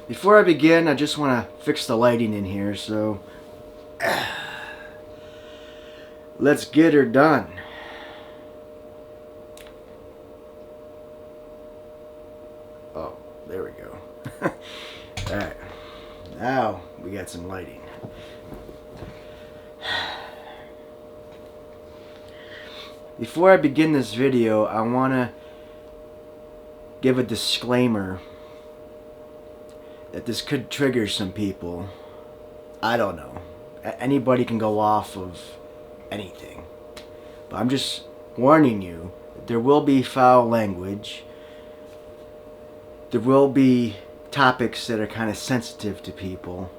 Before I begin, I just want to fix the lighting in here, so let's get her done. Oh, there we go. Alright, now we got some lighting. Before I begin this video, I want to give a disclaimer that this could trigger some people. I don't know. Anybody can go off of anything. But I'm just warning you that there will be foul language. There will be topics that are kind of sensitive to people.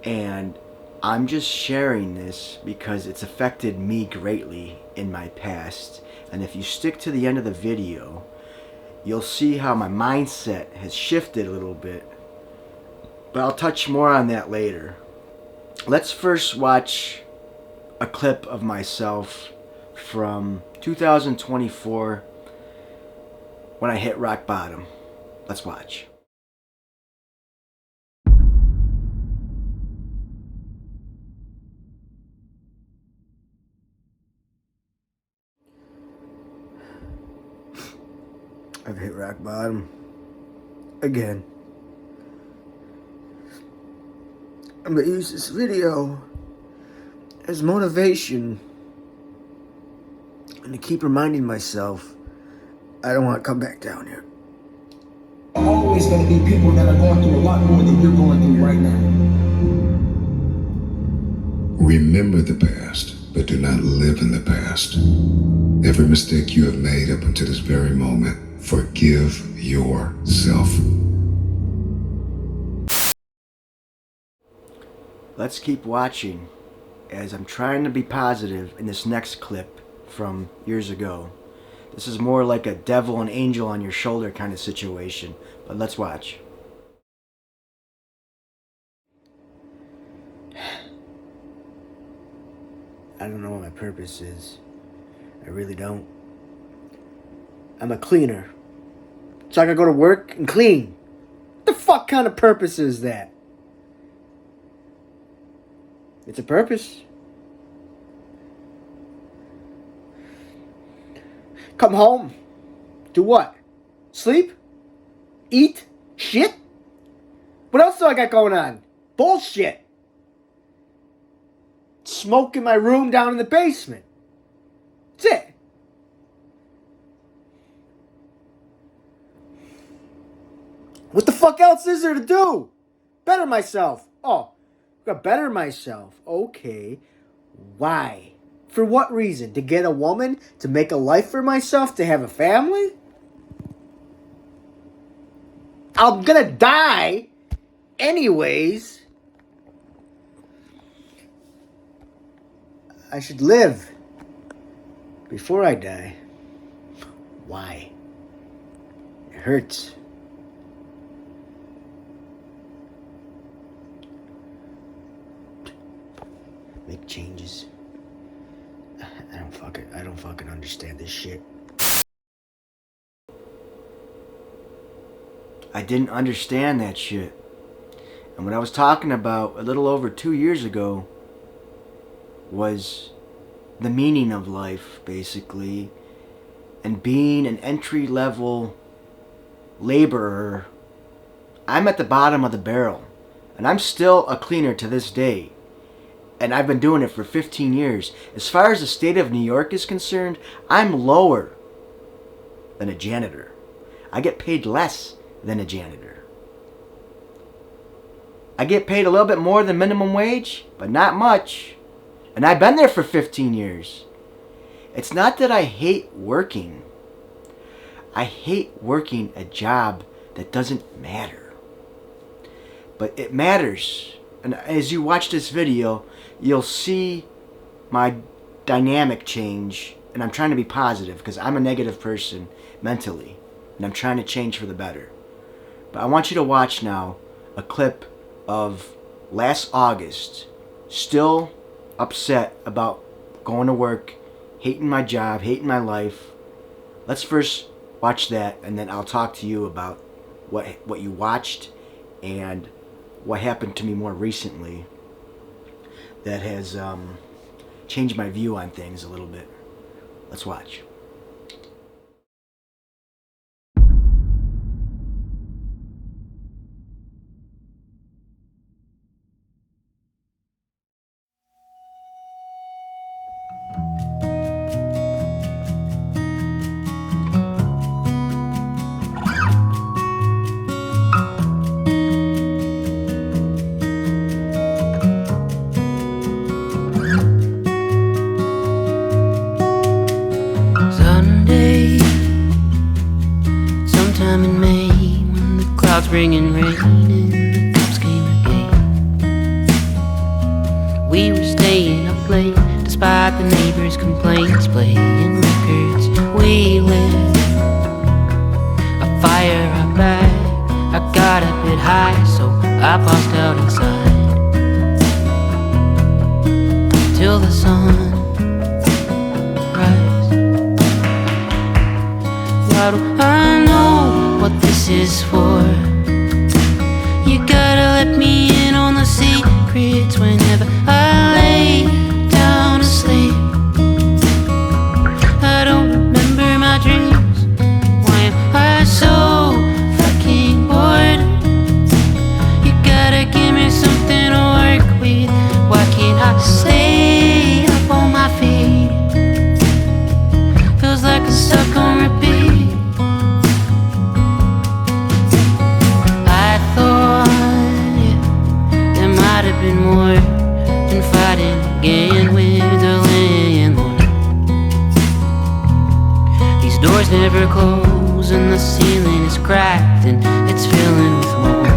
And I'm just sharing this because it's affected me greatly in my past. And if you stick to the end of the video, you'll see how my mindset has shifted a little bit. But I'll touch more on that later. Let's first watch a clip of myself from 2024 when I hit rock bottom. Let's watch. I've hit rock bottom again. I'm gonna use this video as motivation and to keep reminding myself I don't want to come back down here. Always going to be people that are going through a lot more than you're going through right now. Remember the past, but do not live in the past. Every mistake you have made up until this very moment, forgive yourself. Let's keep watching as I'm trying to be positive in this next clip from years ago. This is more like a devil and angel on your shoulder kind of situation, but let's watch. I don't know what my purpose is. I really don't. I'm a cleaner. So I gotta go to work and clean. What the fuck kind of purpose is that? It's a purpose. Come home. Do what? Sleep? Eat? Shit? What else do I got going on? Bullshit. Smoke in my room down in the basement. That's it. What the fuck else is there to do? Better myself. Oh, I gotta better myself. Okay. Why? For what reason? To get a woman? To make a life for myself? To have a family? I'm gonna die anyways. I should live before I die. Why? It hurts. Make changes. I don't fucking understand this shit. I didn't understand that shit. And what I was talking about a little over 2 years ago was the meaning of life, basically, and being an entry-level laborer. I'm at the bottom of the barrel, and I'm still a cleaner to this day. And I've been doing it for 15 years. As far as the state of New York is concerned, I'm lower than a janitor. I get paid less than a janitor. I get paid a little bit more than minimum wage, but not much. And I've been there for 15 years. It's not that I hate working. I hate working a job that doesn't matter. But it matters. And as you watch this video, you'll see my dynamic change. And I'm trying to be positive because I'm a negative person mentally. And I'm trying to change for the better. But I want you to watch now a clip of last August. Still upset about going to work, hating my job, hating my life. Let's first watch that, and then I'll talk to you about what you watched and what happened to me more recently that has changed my view on things a little bit. Let's watch. Sunday, sometime in May, when the clouds bringing rain and the cops came again. We were staying up late, despite the neighbors' complaints, playing records. We lit a fire out back. I got a bit high, so I passed out inside till the sun. Why do I know what this is for? You gotta let me in on the secrets whenever I lay down to sleep. I don't remember my dreams. Why am I so fucking bored? You gotta give me something to work with. Why can't I stay up on my feet? Feels like I'm stuck on repeat. Been more than fighting again with the landlord. These doors never close and the ceiling is cracked and it's filling with mold.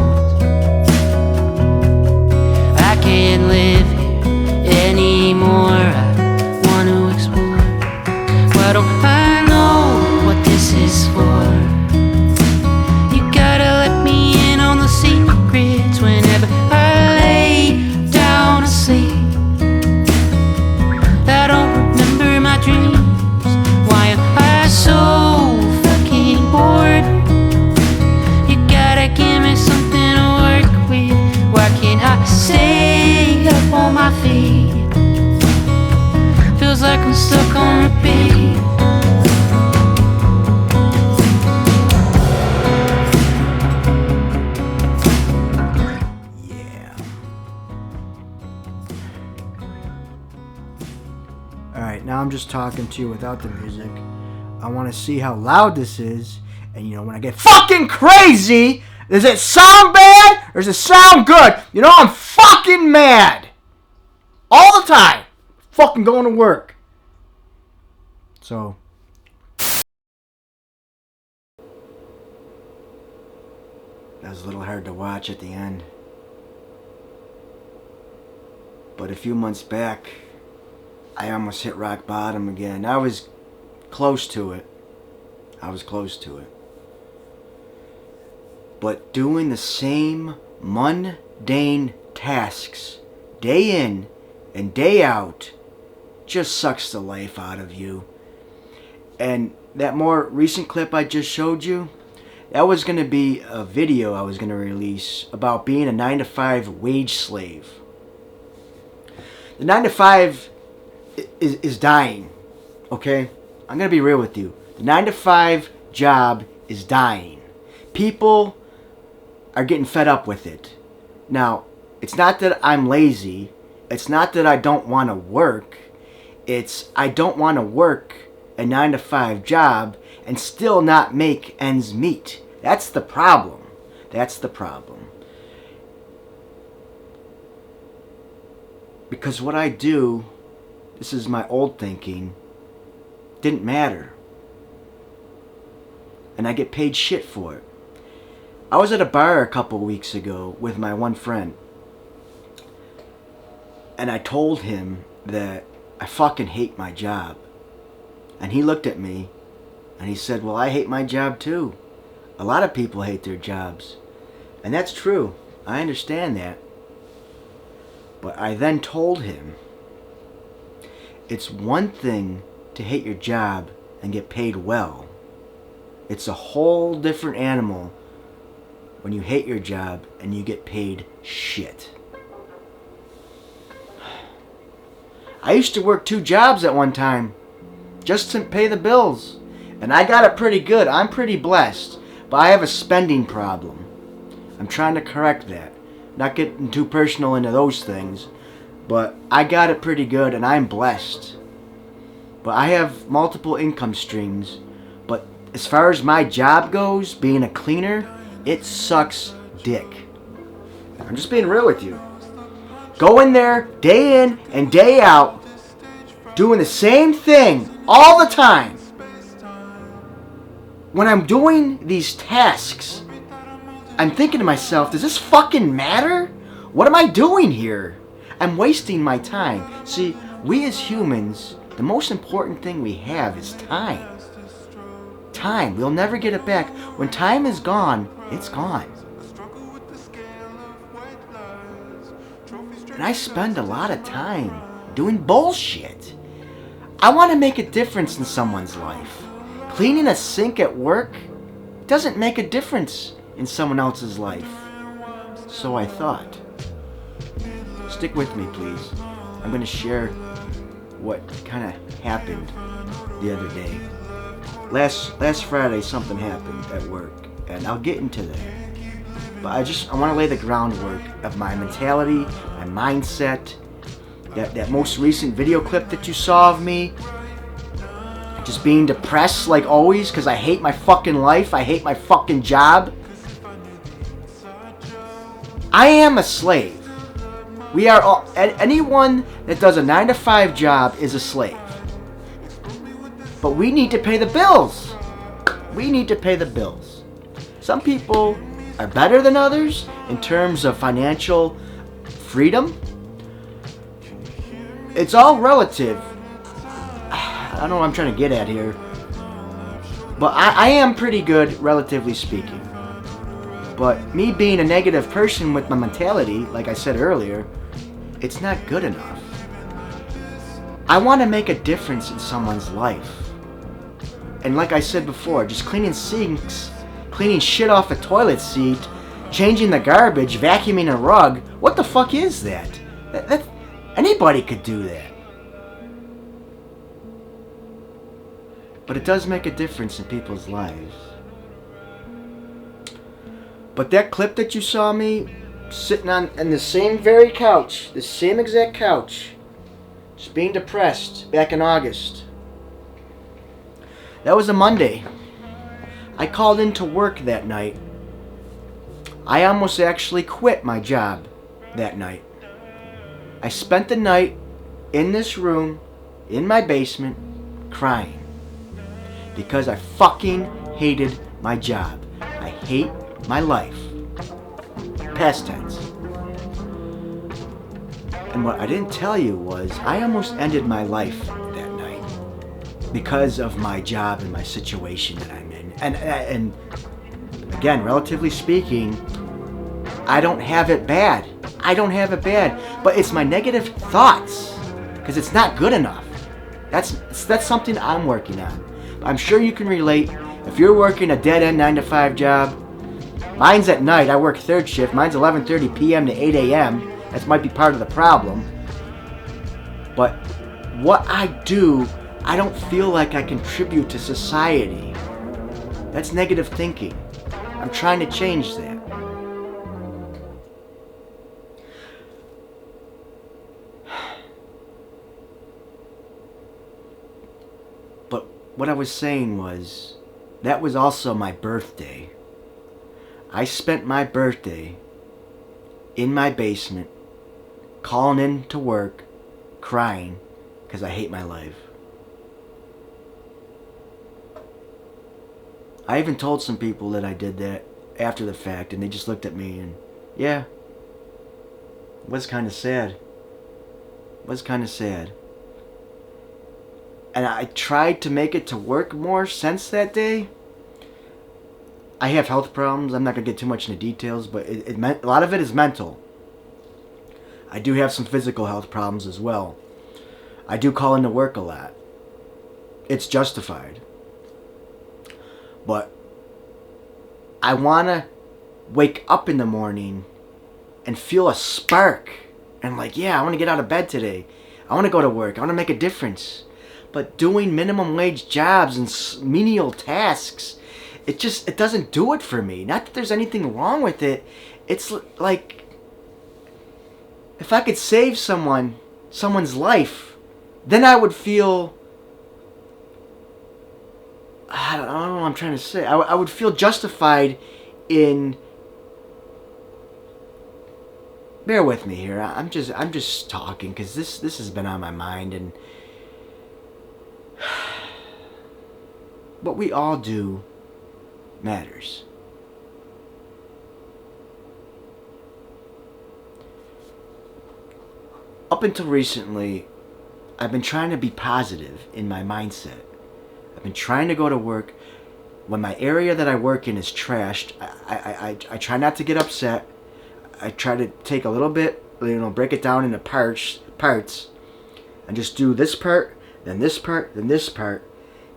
I can't live here anymore. I want to explore. Why don't I know what this is for? You gotta let me in on the secrets whenever I I don't remember my dreams. Why am I so fucking bored? You gotta give me something to work with. Why can't I stay up on my feet? Feels like I'm stuck on repeat. Alright, now I'm just talking to you without the music. I want to see how loud this is. And when I get fucking crazy, does it sound bad or does it sound good? I'm fucking mad. All the time. Fucking going to work. So. That was a little hard to watch at the end. But a few months back, I almost hit rock bottom again. I was close to it. But doing the same mundane tasks, day in and day out, just sucks the life out of you. And that more recent clip I just showed you, that was going to be a video I was going to release about being a 9-to-5 wage slave. The 9-to-5 is dying, okay? I'm going to be real with you. The 9-to-5 job is dying. People are getting fed up with it. Now, it's not that I'm lazy. It's not that I don't want to work. It's I don't want to work a 9-to-5 job and still not make ends meet. That's the problem. Because what I do, this is my old thinking, didn't matter. And I get paid shit for it. I was at a bar a couple weeks ago with my one friend. And I told him that I fucking hate my job. And he looked at me and he said, well, I hate my job too. A lot of people hate their jobs. And that's true. I understand that. But I then told him, it's one thing to hate your job and get paid well. It's a whole different animal when you hate your job and you get paid shit. I used to work 2 jobs at one time just to pay the bills. And I got it pretty good. I'm pretty blessed. But I have a spending problem. I'm trying to correct that. Not getting too personal into those things. But I got it pretty good and I'm blessed. But I have multiple income streams. But as far as my job goes, being a cleaner, it sucks dick. I'm just being real with you. Go in there day in and day out, doing the same thing all the time. When I'm doing these tasks, I'm thinking to myself, does this fucking matter? What am I doing here? I'm wasting my time. See, we as humans, the most important thing we have is time. Time. We'll never get it back. When time is gone, it's gone. And I spend a lot of time doing bullshit. I want to make a difference in someone's life. Cleaning a sink at work doesn't make a difference in someone else's life. So I thought. Stick with me, please. I'm going to share what kind of happened the other day. Last Friday something happened at work, and I'll get into that. But I want to lay the groundwork of my mentality, my mindset, that most recent video clip that you saw of me, just being depressed like always because I hate my fucking life, I hate my fucking job. I am a slave. We are all, anyone that does a 9-to-5 job is a slave. But we need to pay the bills. We need to pay the bills. Some people are better than others in terms of financial freedom. It's all relative. I don't know what I'm trying to get at here. But I am pretty good, relatively speaking. But me being a negative person with my mentality, like I said earlier, it's not good enough. I want to make a difference in someone's life. And like I said before, just cleaning sinks, cleaning shit off a toilet seat, changing the garbage, vacuuming a rug, what the fuck is that? Anybody could do that. But it does make a difference in people's lives. But that clip that you saw me sitting on the same very couch, the same exact couch, just being depressed back in August. That was a Monday. I called into work that night. I almost actually quit my job that night. I spent the night in this room, in my basement, crying. Because I fucking hated my job. I hate my life. Past tense. And what I didn't tell you was I almost ended my life that night because of my job and my situation that I'm in. And again, relatively speaking, I don't have it bad. I don't have it bad. But it's my negative thoughts because it's not good enough. That's something I'm working on. I'm sure you can relate. If you're working a dead-end 9-to-5 job, mine's at night. I work third shift. Mine's 11:30 p.m. to 8 a.m. That might be part of the problem. But what I do, I don't feel like I contribute to society. That's negative thinking. I'm trying to change that. But what I was saying was, that was also my birthday. I spent my birthday in my basement, calling in to work, crying, because I hate my life. I even told some people that I did that after the fact, and they just looked at me and, yeah, it was kind of sad. It was kind of sad. And I tried to make it to work more since that day. I have health problems. I'm not going to get too much into details, but a lot of it is mental. I do have some physical health problems as well. I do call into work a lot. It's justified. But I want to wake up in the morning and feel a spark and like, yeah, I want to get out of bed today. I want to go to work. I want to make a difference. But doing minimum wage jobs and menial tasks, it doesn't do it for me. Not that there's anything wrong with it. It's like, if I could save someone's life, then I would feel, I don't know what I'm trying to say. I would feel justified in, bear with me here. I'm just talking because this has been on my mind, and what we all do matters. Up until recently, I've been trying to be positive in my mindset. I've been trying to go to work. When my area that I work in is trashed, I try not to get upset. I try to take a little bit, break it down into parts, and just do this part, then this part, then this part.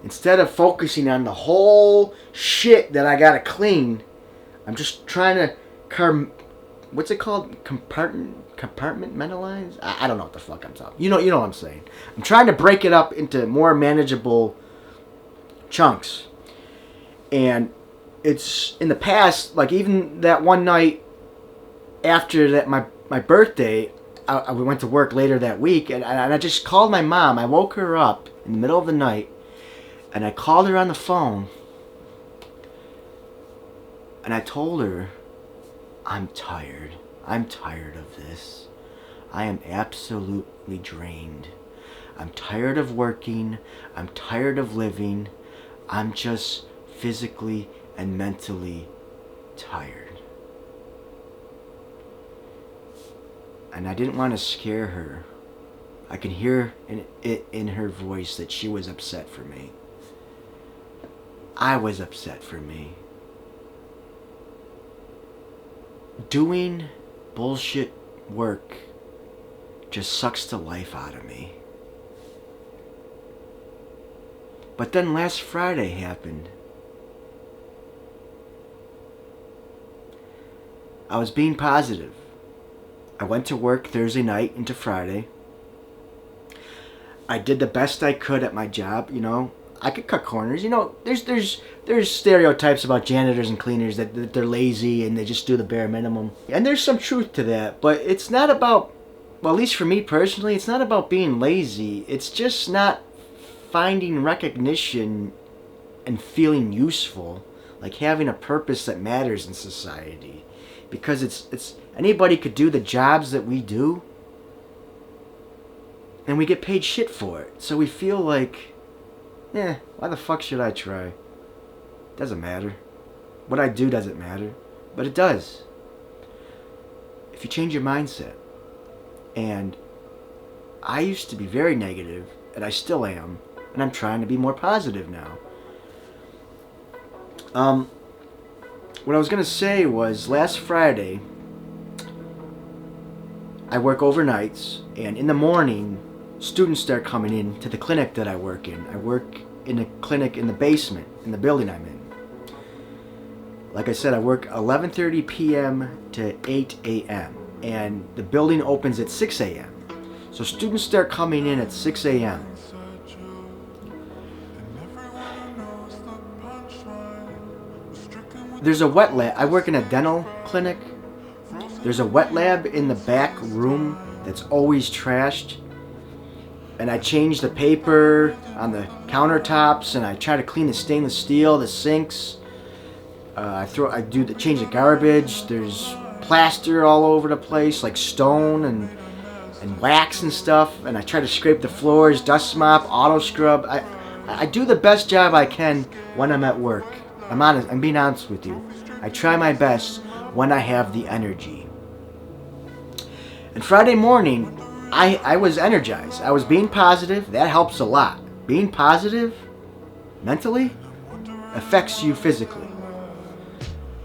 Instead of focusing on the whole shit that I gotta clean, I'm just trying to what's it called? Compartmentalize? I don't know what the fuck I'm talking. You know what I'm saying. I'm trying to break it up into more manageable chunks. And it's in the past, like even that one night after that my birthday, we went to work later that week, and I just called my mom. I woke her up in the middle of the night, and I called her on the phone, and I told her, I'm tired. I'm tired of this. I am absolutely drained. I'm tired of working. I'm tired of living. I'm just physically and mentally tired. And I didn't want to scare her. I can hear it in her voice that she was upset for me. I was upset for me. Doing bullshit work just sucks the life out of me. But then last Friday happened. I was being positive. I went to work Thursday night into Friday. I did the best I could at my job, I could cut corners. There's stereotypes about janitors and cleaners that they're lazy and they just do the bare minimum. And there's some truth to that, but it's not about, well, at least for me personally, it's not about being lazy. It's just not finding recognition and feeling useful, like having a purpose that matters in society. Because it's anybody could do the jobs that we do, and we get paid shit for it. So we feel like, why the fuck should I try? Doesn't matter. What I do doesn't matter. But it does. If you change your mindset. And I used to be very negative, and I still am, and I'm trying to be more positive now. What I was going to say was, last Friday, I work overnights, and in the morning, students start coming in to the clinic that I work in. I work in a clinic in the basement, in the building I'm in. Like I said, I work 11:30 p.m. to 8 a.m. and the building opens at 6 a.m. So students start coming in at 6 a.m. There's a wet lab. I work in a dental clinic. There's a wet lab in the back room that's always trashed. And I change the paper on the countertops, and I try to clean the stainless steel, the sinks. Change the garbage. There's plaster all over the place, like stone and wax and stuff. And I try to scrape the floors, dust mop, auto scrub. I do the best job I can when I'm at work. I'm being honest with you. I try my best when I have the energy. And Friday morning, I was energized. I was being positive. That helps a lot. Being positive mentally affects you physically.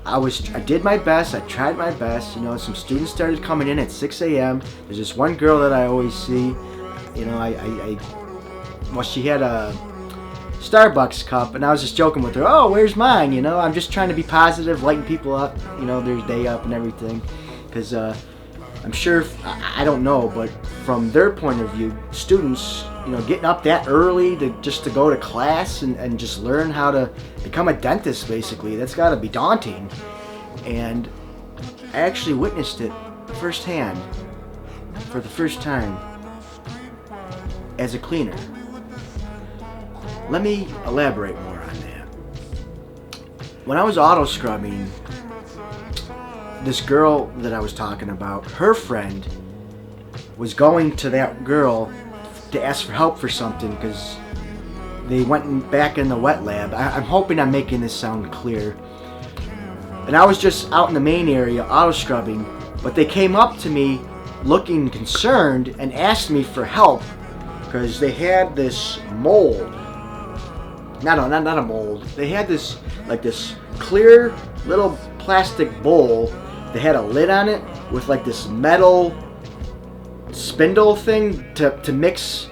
I did my best. I tried my best. Some students started coming in at 6 a.m. There's this one girl that I always see. Starbucks cup, and I was just joking with her. Oh, where's mine? You know, I'm just trying to be positive, lighting people up. You know, their day up and everything, because I'm sure I don't know, but from their point of view, students, you know, getting up that early to go to class and just learn how to become a dentist, basically, that's got to be daunting. And I actually witnessed it firsthand for the first time as a cleaner. Let me elaborate more on that. When I was auto scrubbing, this girl that I was talking about, her friend was going to that girl to ask for help for something because they went back in the wet lab. I'm hoping I'm making this sound clear. And I was just out in the main area auto scrubbing, but they came up to me looking concerned and asked me for help because they had this mold. Not a mold. They had this clear little plastic bowl. They had a lid on it with like this metal spindle thing to mix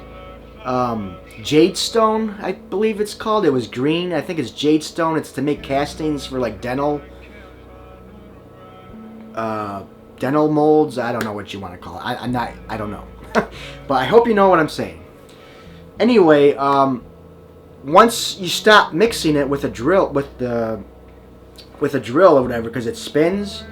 jade stone, I believe it's called. It was green. I think it's jade stone. It's to make castings for like dental molds. I don't know what you want to call it. I don't know. But I hope you know what I'm saying. Anyway, once you stop mixing it with a drill, with a drill or whatever, because it spins,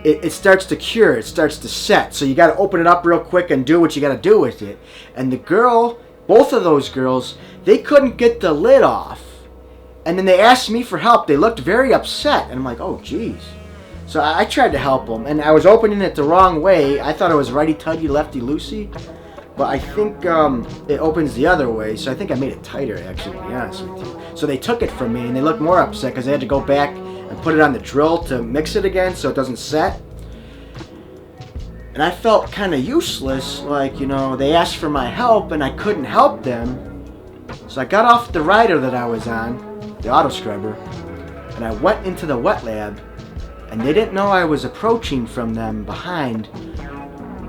it starts to cure. It starts to set. So you got to open it up real quick and do what you got to do with it. And the girl, both of those girls, they couldn't get the lid off. And then they asked me for help. They looked very upset. And I'm like, oh, geez. So I tried to help them. And I was opening it the wrong way. I thought it was righty-tighty, lefty-loosey. But I think it opens the other way, so I think I made it tighter, actually, to be honest with you. So they took it from me, and they looked more upset because they had to go back and put it on the drill to mix it again so it doesn't set. And I felt kind of useless, like, you know, they asked for my help, and I couldn't help them. So I got off the rider that I was on, the auto scrubber, and I went into the wet lab, and they didn't know I was approaching from them behind.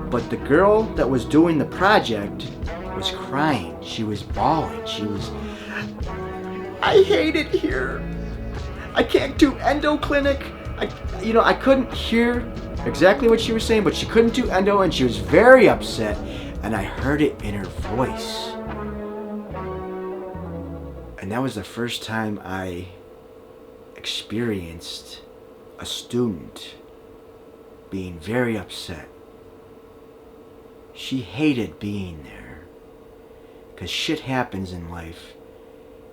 But the girl that was doing the project was crying. She was bawling. I hate it here. I can't do endo clinic. I couldn't hear exactly what she was saying, but she couldn't do endo, and she was very upset, and I heard it in her voice. And that was the first time I experienced a student being very upset. She hated being there because shit happens in life,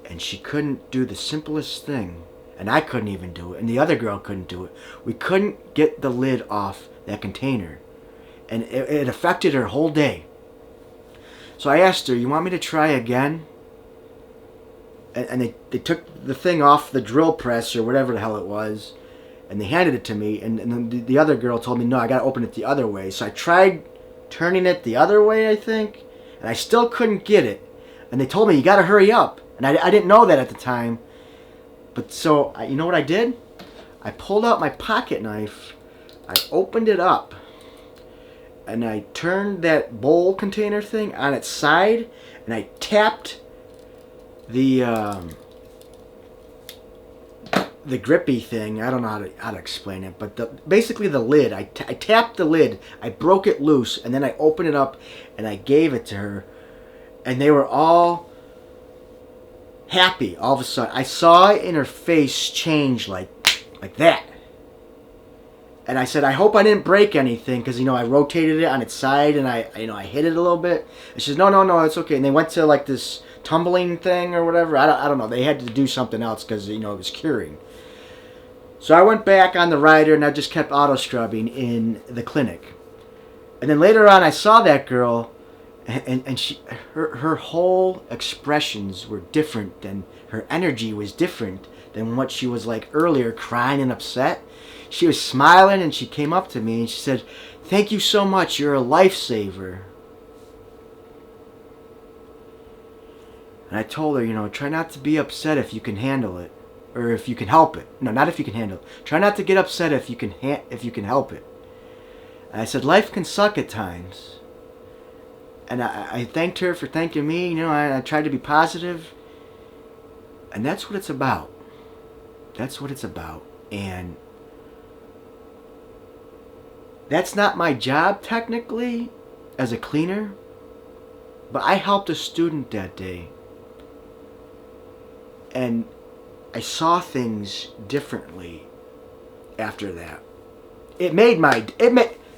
and she couldn't do the simplest thing, and I couldn't even do it, and the other girl couldn't do it. We couldn't get the lid off that container, and it affected her whole day. So I asked her, you want me to try again? And they took the thing off the drill press or whatever the hell it was, and they handed it to me, and then the other girl told me, no, I gotta open it the other way. So I tried turning it the other way, I think, and I still couldn't get it. And they told me, you gotta hurry up. And I didn't know that at the time. But so, you know what I did? I pulled out my pocket knife, I opened it up, and I turned that bowl container thing on its side, and I tapped the grippy thing. I don't know how to explain it, but basically the lid. I tapped the lid, I broke it loose, and then I opened it up and I gave it to her, and they were all happy. All of a sudden, I saw it in her face change like that. And I said, I hope I didn't break anything, because, I rotated it on its side, and I hit it a little bit. And she says, no, it's okay. And they went to like this tumbling thing or whatever. I don't know. They had to do something else because, it was curing. So I went back on the rider, and I just kept auto scrubbing in the clinic. And then later on, I saw that girl, and her whole expressions were different, and her energy was different than what she was like earlier, crying and upset. She was smiling, and she came up to me and she said, "Thank you so much. You're a lifesaver." And I told her, try not to be upset if you can handle it, or if you can help it. No, not if you can handle it. Try not to get upset if you can help it. And I said, life can suck at times. And I thanked her for thanking me. I tried to be positive. And that's what it's about. That's what it's about. And that's not my job technically as a cleaner, but I helped a student that day. And I saw things differently after that.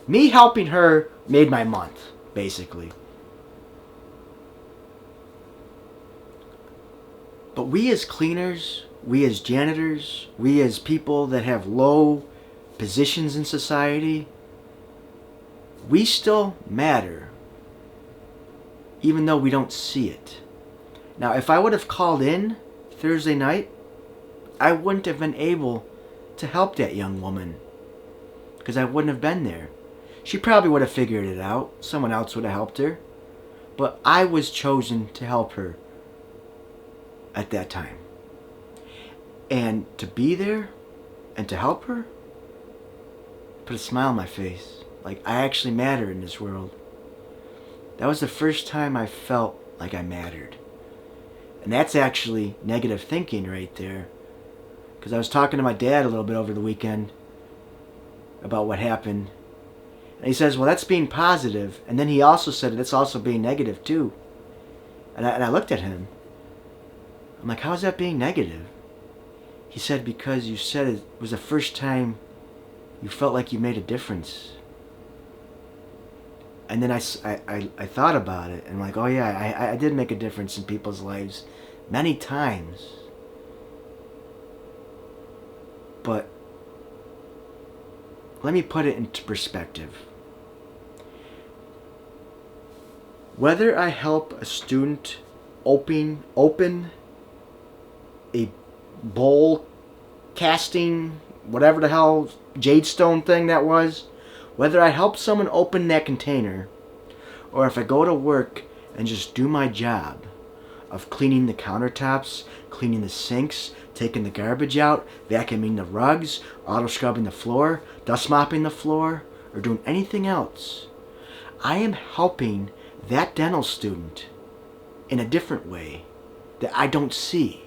Me helping her made my month, basically. But we as cleaners, we as janitors, we as people that have low positions in society, we still matter, even though we don't see it. Now, if I would have called in Thursday night, I wouldn't have been able to help that young woman because I wouldn't have been there. She probably would have figured it out. Someone else would have helped her. But I was chosen to help her at that time. And to be there and to help her put a smile on my face. Like I actually matter in this world. That was the first time I felt like I mattered. And that's actually negative thinking right there. Because I was talking to my dad a little bit over the weekend about what happened. And he says, well, that's being positive. And then he also said that's also being negative too. And I looked at him. I'm like, how is that being negative? He said, because you said it was the first time you felt like you made a difference. And then I thought about it. And I'm like, oh yeah, I did make a difference in people's lives many times. But let me put it into perspective. Whether I help a student open a bowl casting, whatever the hell jade stone thing that was, whether I help someone open that container, or if I go to work and just do my job of cleaning the countertops, cleaning the sinks, taking the garbage out, vacuuming the rugs, auto scrubbing the floor, dust mopping the floor, or doing anything else, I am helping that dental student in a different way that I don't see.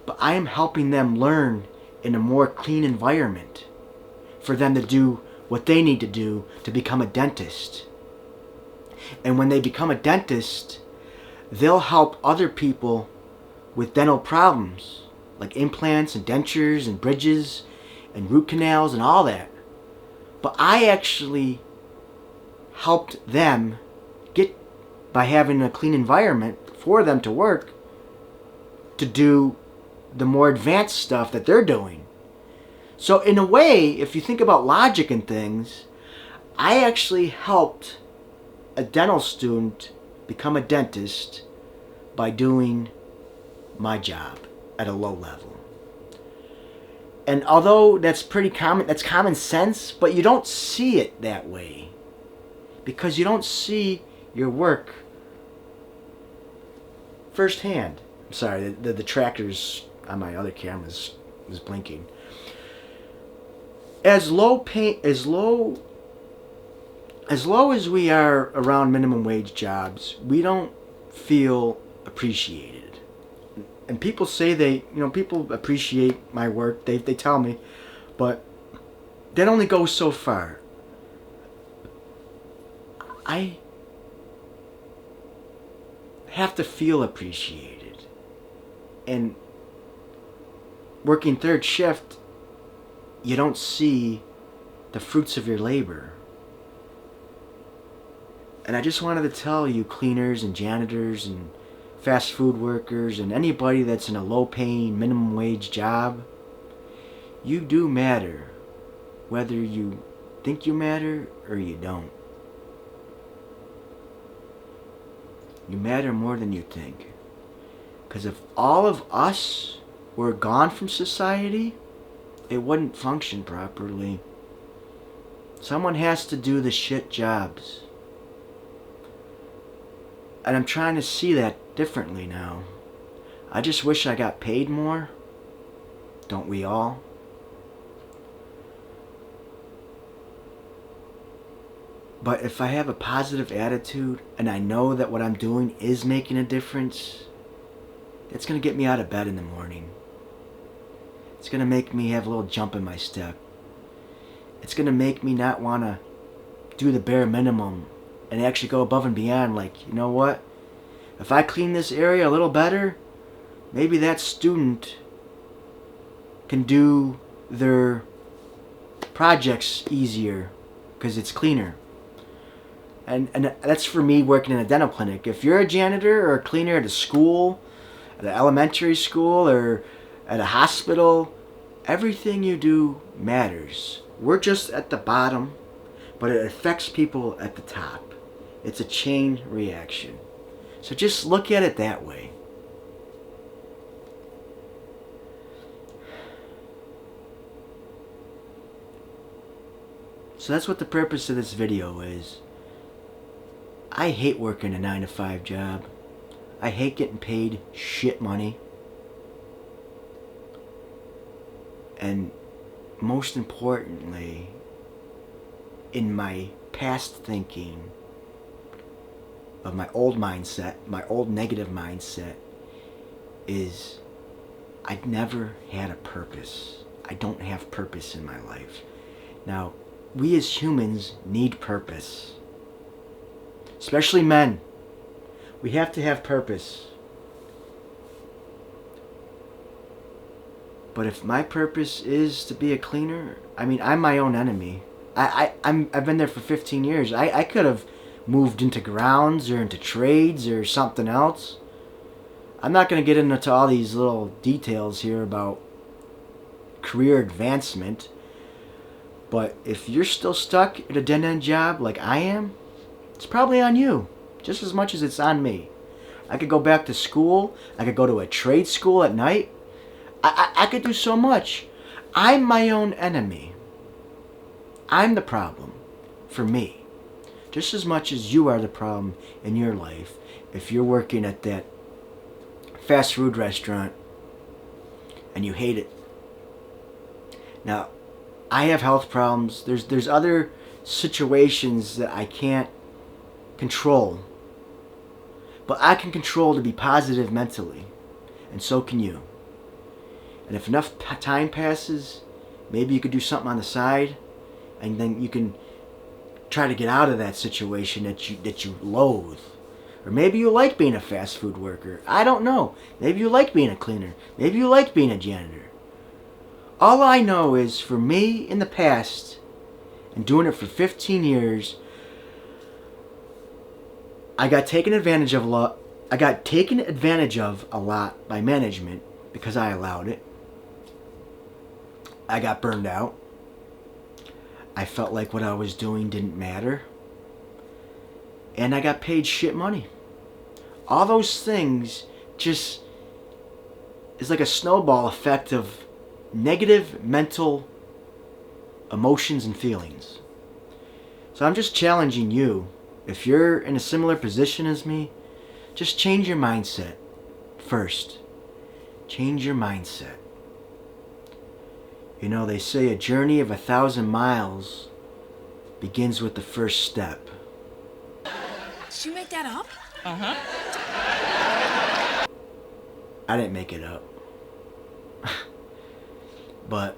But I am helping them learn in a more clean environment for them to do what they need to do to become a dentist. And when they become a dentist, they'll help other people with dental problems like implants and dentures and bridges and root canals and all that. But I actually helped them get, by having a clean environment for them to work, to do the more advanced stuff that they're doing. So in a way, if you think about logic and things, I actually helped a dental student become a dentist by doing my job at a low level. And although that's pretty common, that's common sense, but you don't see it that way because you don't see your work firsthand. I'm sorry, the trackers on my other cameras was blinking. As low as we are around minimum wage jobs, we don't feel appreciated. And people say people appreciate my work. They tell me, but that only goes so far. I have to feel appreciated. And working third shift, you don't see the fruits of your labor. And I just wanted to tell you cleaners and janitors and fast food workers and anybody that's in a low-paying minimum wage job, you do matter, whether you think you matter or you don't. You matter more than you think. Because if all of us were gone from society, it wouldn't function properly. Someone has to do the shit jobs. And I'm trying to see that differently now. I just wish I got paid more. Don't we all? But if I have a positive attitude and I know that what I'm doing is making a difference, It's going to get me out of bed in the morning. It's going to make me have a little jump in my step. It's going to make me not want to do the bare minimum and actually go above and beyond. Like, you know what? If I clean this area a little better, maybe that student can do their projects easier because it's cleaner. And that's for me working in a dental clinic. If you're a janitor or a cleaner at a school, at an elementary school, or at a hospital, everything you do matters. We're just at the bottom, but it affects people at the top. It's a chain reaction. So just look at it that way. So that's what the purpose of this video is. I hate working a 9-to-5 job. I hate getting paid shit money. And most importantly, in my past thinking of my old mindset, my old negative mindset, is I'd never had a purpose. I don't have purpose in my life. Now, we as humans need purpose. Especially men. We have to have purpose. But if my purpose is to be a cleaner, I mean, I'm my own enemy. I've been there for 15 years. I could have moved into grounds or into trades or something else. I'm not going to get into all these little details here about career advancement. But if you're still stuck at a dead-end job like I am, it's probably on you, just as much as it's on me. I could go back to school. I could go to a trade school at night. I could do so much. I'm my own enemy. I'm the problem for me. Just as much as you are the problem in your life if you're working at that fast food restaurant and you hate it. Now, I have health problems. There's other situations that I can't control. But I can control to be positive mentally. And so can you. And if enough time passes, maybe you could do something on the side, and then you can try to get out of that situation that you loathe. Or maybe you like being a fast food worker. I don't know. Maybe you like being a cleaner. Maybe you like being a janitor. All I know is, for me in the past, and doing it for 15 years, I got taken advantage of a lot. I got taken advantage of a lot by management because I allowed it. I got burned out. I felt like what I was doing didn't matter. And I got paid shit money. All those things just is like a snowball effect of negative mental emotions and feelings. So I'm just challenging you. If you're in a similar position as me, just change your mindset first. Change your mindset. You know, they say a journey of 1,000 miles begins with the first step. Did you make that up? Uh-huh. I didn't make it up. But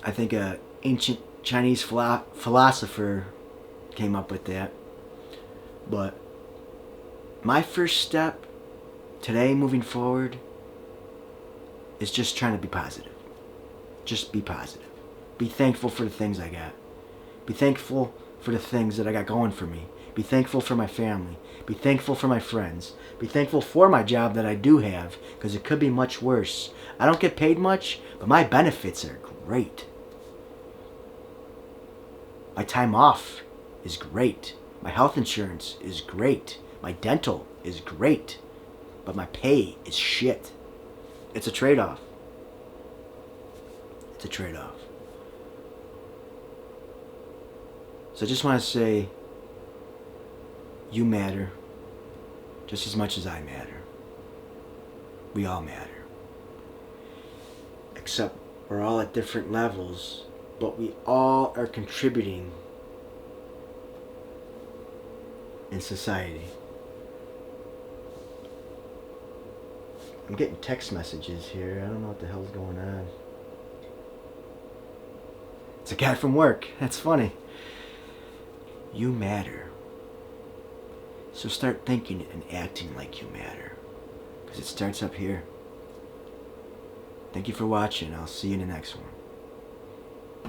I think an ancient Chinese philosopher came up with that. But my first step today, moving forward, is just trying to be positive. Just be positive. Be thankful for the things I got. Be thankful for the things that I got going for me. Be thankful for my family. Be thankful for my friends. Be thankful for my job that I do have, because it could be much worse. I don't get paid much, but my benefits are great. My time off is great. My health insurance is great. My dental is great. But my pay is shit. It's a trade-off. It's a trade-off. So I just want to say, you matter just as much as I matter. We all matter. Except we're all at different levels, but we all are contributing in society. I'm getting text messages here. I don't know what the hell's going on. It's a guy from work. That's funny. You matter. So start thinking and acting like you matter. Because it starts up here. Thank you for watching. I'll see you in the next one.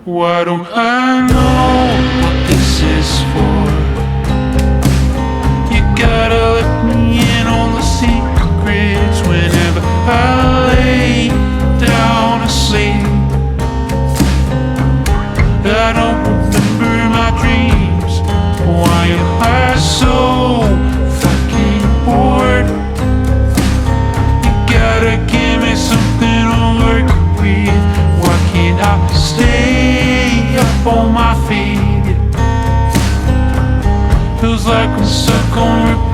Why don't I know what this is for? You gotta let me in on the secrets whenever I lay down to sleep. I don't remember my dreams. Why am I so fucking bored? You gotta give me something to work with. Why can't I stay up on my feet? Feels like I'm stuck on repeat.